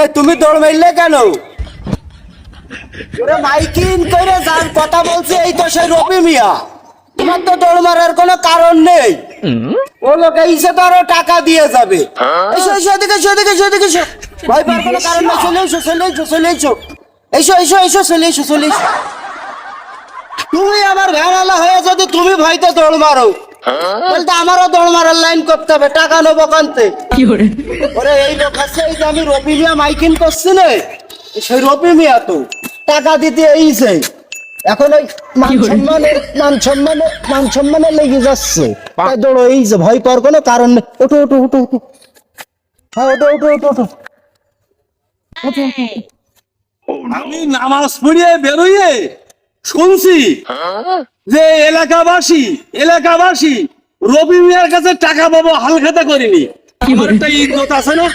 এ তুমি দৌড় মারলে কেন? ওরে মাইকিং করে যার কথা বলছি এই তো সেই রবি মিয়া। তোমার তো দৌড় মারার কোনো কারণ নেই। ও লোক এসে তো আরো টাকা দিয়ে যাবে। এসো এসো এদিকে এসো এদিকে এসো এদিকে এসো। ভয় পাওয়ার কোনো কারণ নেই, চলে এসো চলে এসো চলে এসো। এসো এসো এসো চলে এসো চলে এসো। তুমি আমার ঘাড়ালা হয়ে যদি তুমি ভয়তে দৌড় মারো তাহলে তো আমারও দৌড় মারার লাইন করতে হবে, টাকা নেবো কানতে। ওরে এই লোক আছে, এই যে আমি রবি মিয়া মাইকিং করছি না, সেই রবি মিয়া তো টাকা দিতে এইছে। এখন ওই মান সম্মানে লেগে যাচ্ছে, তাই দৌড়ো। এই যে ভয় পাওয়ার কোনো কারণ নেই। ওঠো ওঠো ওঠো ওঠো, হ্যাঁ ওঠো ওঠো ওঠো ওঠো। আমি নামাজ পড়িয়ে বেরোইয়ে শুনছি যে এলাকাবাসী রবি মিয়ার কাছে টাকা পাবো হালখাতা করিনি। আমার একটা ইজ্জত আছে না?